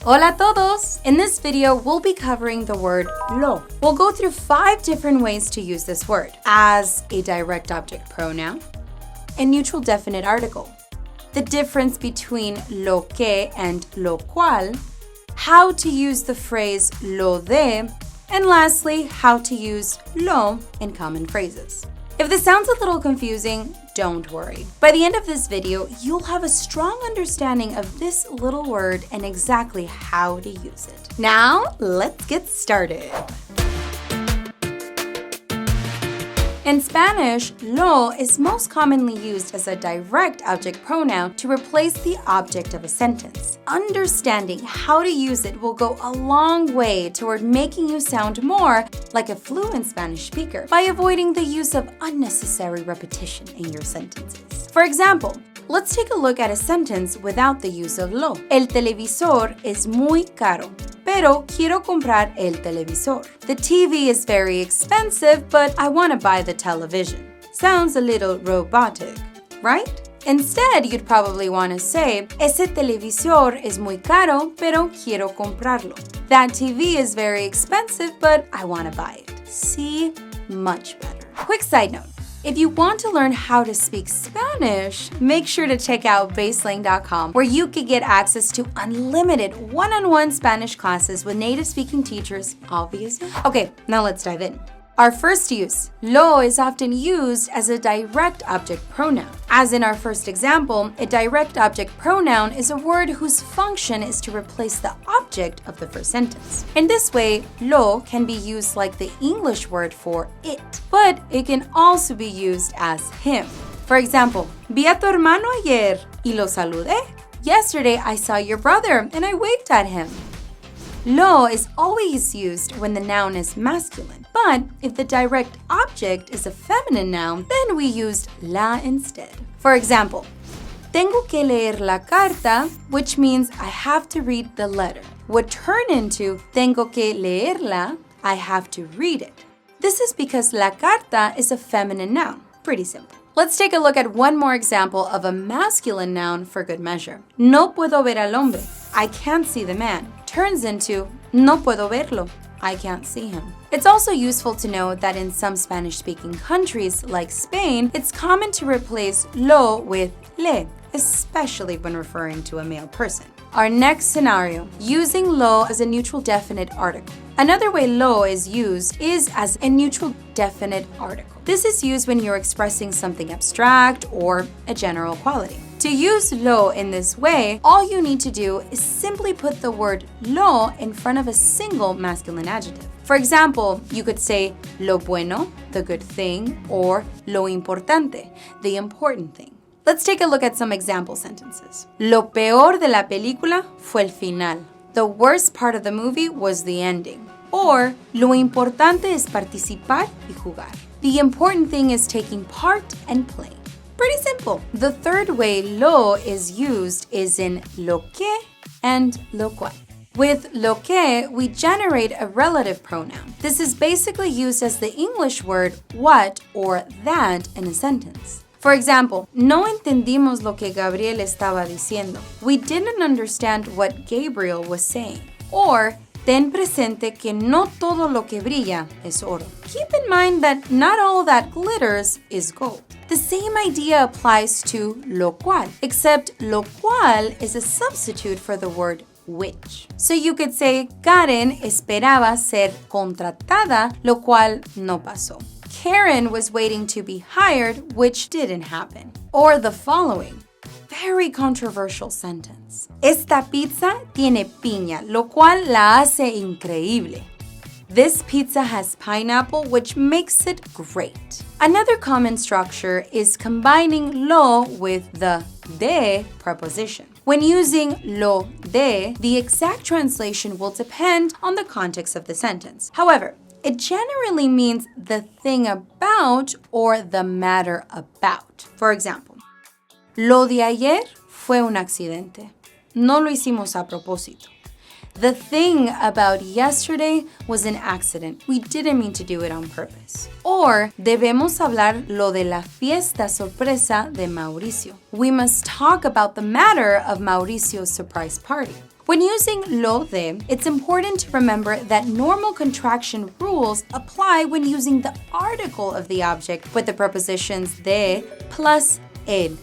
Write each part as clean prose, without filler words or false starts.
Hola a todos! In this video, we'll be covering the word lo. We'll go through 5 different ways to use this word as a direct object pronoun, a neutral definite article, the difference between lo que and lo cual, how to use the phrase lo de, and lastly, how to use lo in common phrases. If this sounds a little confusing, don't worry. By the end of this video, you'll have a strong understanding of this little word and exactly how to use it. Now, let's get started. In Spanish, lo is most commonly used as a direct object pronoun to replace the object of a sentence. Understanding how to use it will go a long way toward making you sound more like a fluent Spanish speaker by avoiding the use of unnecessary repetition in your sentences. For example, let's take a look at a sentence without the use of lo. El televisor es muy caro, pero quiero comprar el televisor. The TV is very expensive, but I want to buy the television. Sounds a little robotic, right? Instead, you'd probably want to say, ese televisor es muy caro, pero quiero comprarlo. That TV is very expensive, but I want to buy it. See? Much better. Quick side note. If you want to learn how to speak Spanish, make sure to check out BaseLang.com, where you can get access to unlimited one-on-one Spanish classes with native-speaking teachers, obviously. Okay, now let's dive in. Our first use. Lo is often used as a direct object pronoun. As in our first example, a direct object pronoun is a word whose function is to replace the object of the first sentence. In this way, lo can be used like the English word for it, but it can also be used as him. For example, vi a tu hermano ayer y lo saludé. Yesterday, I saw your brother and I waved at him. Lo is always used when the noun is masculine, but if the direct object is a feminine noun, then we use la instead. For example, tengo que leer la carta, which means I have to read the letter, would turn into tengo que leerla, I have to read it. This is because la carta is a feminine noun. Pretty simple. Let's take a look at one more example of a masculine noun for good measure. No puedo ver al hombre. I can't see the man. Turns into no puedo verlo. I can't see him. It's also useful to know that in some Spanish-speaking countries, like Spain, it's common to replace lo with le, especially when referring to a male person. Our next scenario, using lo as a neutral definite article. Another way lo is used is as a neutral definite article. This is used when you're expressing something abstract or a general quality. To use lo in this way, all you need to do is simply put the word lo in front of a single masculine adjective. For example, you could say lo bueno, the good thing, or lo importante, the important thing. Let's take a look at some example sentences. Lo peor de la película fue el final. The worst part of the movie was the ending. Or, lo importante es participar y jugar. The important thing is taking part and playing. Pretty simple. The third way lo is used is in lo que and lo cual. With lo que, we generate a relative pronoun. This is basically used as the English word what or that in a sentence. For example, no entendimos lo que Gabriel estaba diciendo. We didn't understand what Gabriel was saying. Or, ten presente que no todo lo que brilla es oro. Keep in mind that not all that glitters is gold. The same idea applies to lo cual, except lo cual is a substitute for the word which. So you could say, Karen esperaba ser contratada, lo cual no pasó. Karen was waiting to be hired, which didn't happen. Or the following. Very controversial sentence. Esta pizza tiene piña, lo cual la hace increíble. This pizza has pineapple, which makes it great. Another common structure is combining lo with the de preposition. When using lo de, the exact translation will depend on the context of the sentence. However, it generally means the thing about or the matter about. For example, lo de ayer fue un accidente. No lo hicimos a propósito. The thing about yesterday was an accident. We didn't mean to do it on purpose. Or, debemos hablar lo de la fiesta sorpresa de Mauricio. We must talk about the matter of Mauricio's surprise party. When using lo de, it's important to remember that normal contraction rules apply when using the article of the object with the prepositions de plus el.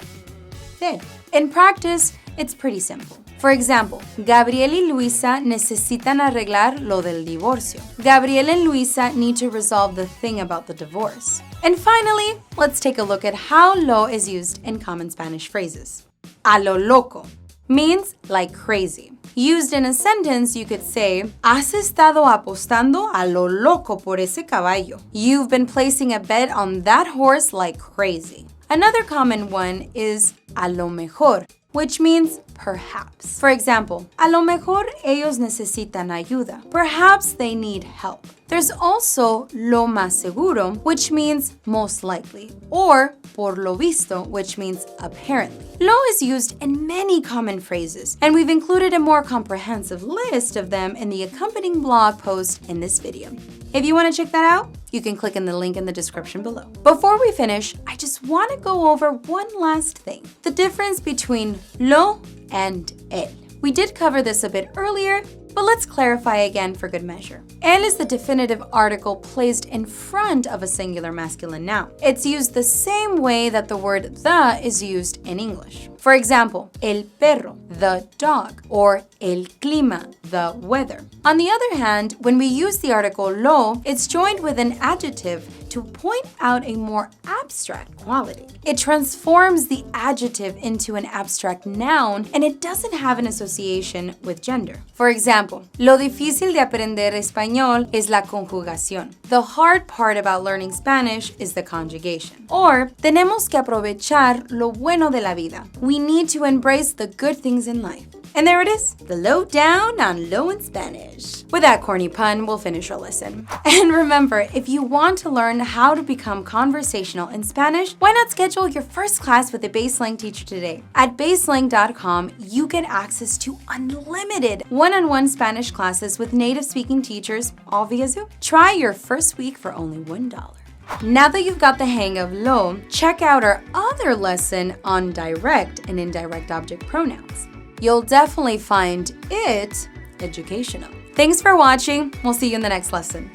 Del. In practice, it's pretty simple. For example, Gabriel y Luisa necesitan arreglar lo del divorcio. Gabriel and Luisa need to resolve the thing about the divorce. And finally, let's take a look at how lo is used in common Spanish phrases. A lo loco means like crazy. Used in a sentence, you could say, Has estado apostando a lo loco por ese caballo. You've been placing a bet on that horse like crazy. Another common one is a lo mejor, which means perhaps. For example, a lo mejor ellos necesitan ayuda. Perhaps they need help. There's also lo más seguro, which means most likely, or por lo visto, which means apparently. Lo is used in many common phrases, and we've included a more comprehensive list of them in the accompanying blog post in this video. If you want to check that out, you can click on the link in the description below. Before we finish, I just want to go over one last thing, the difference between lo and el. We did cover this a bit earlier, but let's clarify again for good measure. El is the definitive article placed in front of a singular masculine noun. It's used the same way that the word the is used in English. For example, el perro, the dog, or el clima, the weather. On the other hand, when we use the article lo, it's joined with an adjective to point out a more abstract quality. It transforms the adjective into an abstract noun, and it doesn't have an association with gender. For example, lo difícil de aprender español es la conjugación. The hard part about learning Spanish is the conjugation. Or, tenemos que aprovechar lo bueno de la vida. We need to embrace the good things in life. And there it is, the lowdown on lo in Spanish. With that corny pun, we'll finish our lesson. And remember, if you want to learn how to become conversational in Spanish, why not schedule your first class with a BaseLang teacher today? At BaseLang.com, you get access to unlimited one-on-one Spanish classes with native-speaking teachers, all via Zoom. Try your first week for only $1. Now that you've got the hang of lo, check out our other lesson on direct and indirect object pronouns. You'll definitely find it educational. Thanks for watching. We'll see you in the next lesson.